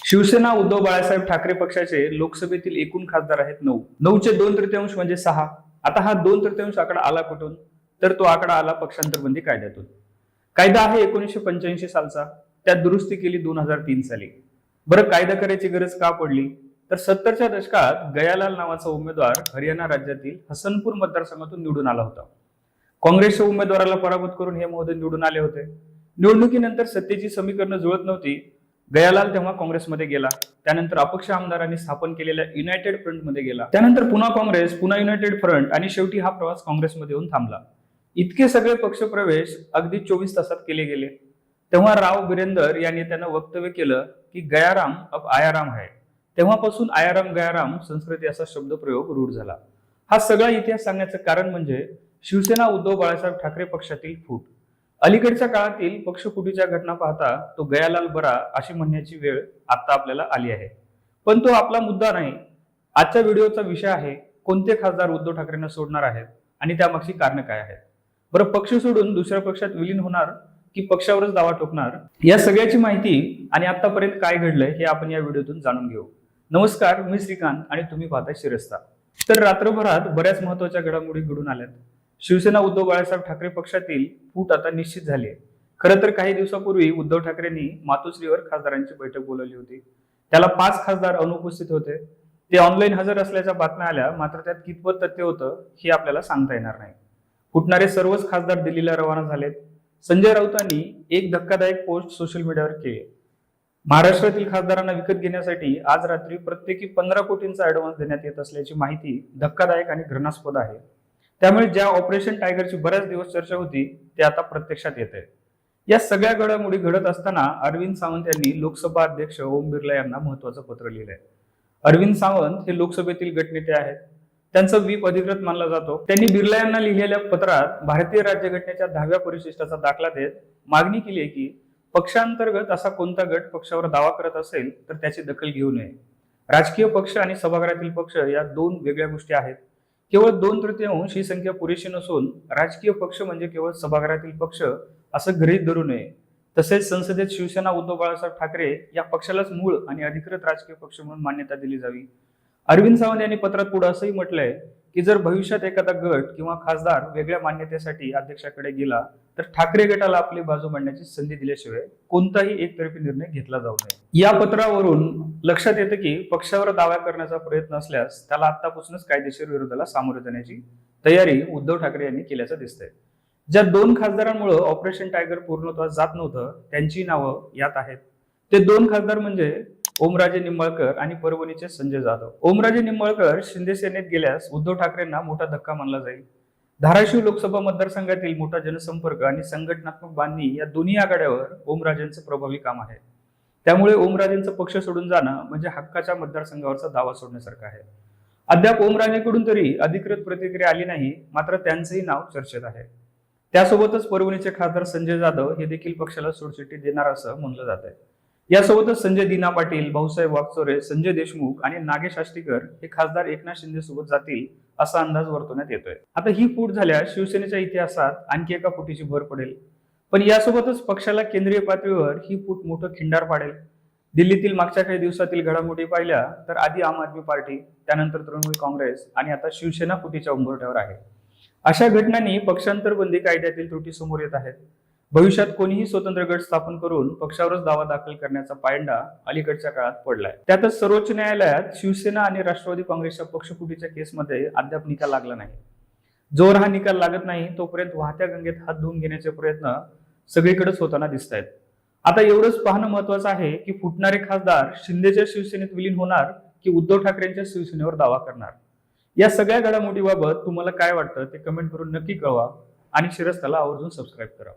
शिवसेना उद्धव बाळासाहेब ठाकरे पक्षाचे लोकसभेतील एकूण खासदार आहेत 9. 9चे 2/3 म्हणजे 6. आता हा 2/3 आकडा आला कुठून? तर तो आकडा आला पक्षांतरबंदी कायद्यातून. कायदा आहे 1985 सालचा, त्यात दुरुस्ती केली 2003 साली. बरं, कायदा करायची गरज का पडली? तर 70च्या दशकात गयालाल नावाचा उमेदवार हरियाणा राज्यातील हसनपूर मतदारसंघातून निवडून आला होता. काँग्रेसच्या उमेदवाराला पराभूत करून हे महोदय निवडून आले होते. निवडणुकीनंतर सत्तेची समीकरणं जुळत नव्हती. गयालाल तेव्हा काँग्रेसमध्ये गेला. त्यानंतर अपक्ष आमदारांनी स्थापन केलेल्या युनायटेड फ्रंटमध्ये गेला. त्यानंतर पुन्हा काँग्रेस, पुन्हा युनायटेड फ्रंट आणि शेवटी हा प्रवास काँग्रेसमध्ये येऊन थांबला. इतके सगळे पक्षप्रवेश अगदी 24 तासात केले गेले. तेव्हा राव बिरेंदर यांनी त्यांना वक्तव्य केलं की गयाराम अब आयाराम है. तेव्हापासून आयाराम गयाराम संस्कृती असा शब्दप्रयोग रूढ झाला. हा सगळा इतिहास सांगण्याचं कारण म्हणजे शिवसेना उद्धव बाळासाहेब ठाकरे पक्षातील फूट. अलीकडच्या काळातील पक्षफुटीच्या घटना पाहता तो गयालाल बरा अशी म्हणण्याची वेळ आता आपल्याला आली आहे. पण तो आपला मुद्दा नाही. आजच्या व्हिडिओचा विषय आहे कोणते खासदार उद्धव ठाकरेंना सोडणार आहेत आणि त्यामागची कारण काय आहेत. बरं, पक्ष सोडून दुसऱ्या पक्षात विलीन होणार की पक्षावरच दावा ठोकणार, या सगळ्याची माहिती आणि आतापर्यंत काय घडलंय हे आपण या व्हिडिओतून जाणून घेऊ. नमस्कार, मी श्रीकांत आणि तुम्ही पाहताय शिरस्ता. तर रात्रभरात बऱ्याच महत्वाच्या घडामोडी घडून आल्यात. शिवसेना उद्धव बाळासाहेब ठाकरे पक्षातील फूट आता निश्चित झाली आहे. खरं तर काही दिवसापूर्वी उद्धव ठाकरेंनी मातोश्रीवर खासदारांची बैठक बोलावली होती. त्याला 5 खासदार अनुपस्थित होते. ते ऑनलाईन हजर असल्याच्या बातम्या आल्या, मात्र त्यात कितपत तथ्य होतं हे आपल्याला सांगता येणार नाही. फुटणारे सर्वच खासदार दिल्लीला रवाना झालेत. संजय राऊतांनी एक धक्कादायक पोस्ट सोशल मीडियावर केली. महाराष्ट्रातील खासदारांना विकत घेण्यासाठी आज रात्री प्रत्येकी 15 कोटींचा ऍडव्हान्स देण्यात येत असल्याची माहिती धक्कादायक आणि घृणास्पद आहे. त्यामुळे ज्या ऑपरेशन टायगरची बऱ्याच दिवस चर्चा होती ते आता प्रत्यक्षात येत आहे. या सगळ्या घडामोडी घडत असताना अरविंद सावंत यांनी लोकसभा अध्यक्ष ओम बिर्ला यांना महत्वाचं पत्र लिहिलंय. अरविंद सावंत हे लोकसभेतील गटनेते आहेत. त्यांचा व्हीप अधिकृत मानला जातो. त्यांनी बिर्ला यांना लिहिलेल्या पत्रात भारतीय राज्यघटनेच्या 10व्या परिशिष्टाचा दाखला देत मागणी केली आहे की पक्षांतर्गत असा कोणता गट पक्षावर दावा करत असेल तर त्याची दखल घेऊ नये. राजकीय पक्ष आणि सभागृहातील पक्ष या 2 वेगळ्या गोष्टी आहेत. केवळ 2/3 ही संख्या पुरेशी नसून राजकीय पक्ष म्हणजे केवळ सभागृहातील पक्ष असं गृहीत धरू नये. तसेच संसदेत शिवसेना उद्धव बाळासाहेब ठाकरे या पक्षालाच मूळ आणि अधिकृत राजकीय पक्ष म्हणून मान्यता दिली जावी. अरविंद सावंत यांनी पत्रात पुढे असंही म्हटलंय की जर भविष्यात एखादा गट किंवा खासदार वेगळ्या मान्यतेसाठी अध्यक्षाकडे गेला तर ठाकरे गटाला आपली बाजू मांडण्याची संधी दिल्याशिवाय कोणताही एकतर्फी निर्णय घेतला जाऊ नये. या पत्रावरून लक्षात येतं की पक्षावर दावा करण्याचा प्रयत्न असल्यास त्याला आतापासूनच कायदेशीर विरोधाला सामोरे जाण्याची तयारी उद्धव ठाकरे यांनी केल्याचं दिसतंय. ज्या 2 खासदारांमुळे ऑपरेशन टायगर पूर्णत्वास जात नव्हतं त्यांची नावं यात आहेत. ते 2 खासदार म्हणजे ओमराजे निंबाळकर आणि परभणीचे संजय जाधव. ओमराजे निंबाळकर शिंदे सेनेत गेल्यास उद्धव ठाकरेंना मोठा धक्का मानला जाईल. धाराशिव लोकसभा मतदारसंघातील मोठा जनसंपर्क आणि संघटनात्मक बांधणी या दोन्ही आघाड्यावर ओमराजेंचं प्रभावी काम आहे. त्यामुळे ओमराजेंचं पक्ष सोडून जाणं म्हणजे हक्काच्या मतदारसंघावरचा दावा सोडण्यासारखं आहे. अद्याप ओमराजेंकडून तरी अधिकृत प्रतिक्रिया आली नाही, मात्र त्यांचंही नाव चर्चेत आहे. त्यासोबतच परभणीचे खासदार संजय जाधव हे देखील पक्षाला सोडचिठ्ठी देणार असं म्हणलं जात आहे. यासोबतच संजय दिना पाटील, भाऊसाहेब वागचौरे, संजय देशमुख आणि नागेश आष्टीकर हे खासदार एकनाथ शिंदे सोबत जातील असा अंदाज वर्तवण्यात येतोय. आता ही फूट झाल्यास शिवसेनेच्या इतिहासात आणखी एका फुटीची भर पडेल. पण यासोबतच पक्षाला केंद्रीय पातळीवर ही फूट मोठं खिंडार पाडेल. दिल्लीतील मागच्या काही दिवसातील घडामोडी पाहिल्या तर आधी आम आदमी पार्टी, त्यानंतर तृणमूल काँग्रेस आणि आता शिवसेना फुटीच्या उंबरठ्यावर आहे. अशा घटनांनी पक्षांतरबंदी कायद्यातील त्रुटी समोर येत आहेत. भविष्यात कोणीही स्वतंत्र गट स्थापन करून पक्षावरच दावा दाखल करण्याचा पायंडा अलीकडच्या काळात पडलाय. त्यातच सर्वोच्च न्यायालयात शिवसेना आणि राष्ट्रवादी काँग्रेसच्या पक्षफुटीच्या केसमध्ये अद्याप निकाल लागला नाही. जोर हा निकाल लागत नाही तोपर्यंत वाहत्या गंगेत हात धुवून घेण्याचे प्रयत्न सगळीकडेच होताना दिसत आहेत. आता एवढंच पाहणं महत्वाचं आहे की फुटणारे खासदार शिंदेच्या शिवसेनेत विलीन होणार की उद्धव ठाकरेंच्या शिवसेनेवर दावा करणार. या सगळ्या घडामोडीबाबत तुम्हाला काय वाटतं ते कमेंट करून नक्की कळवा आणि शिरस्ताला आवर्जून सबस्क्राईब करा.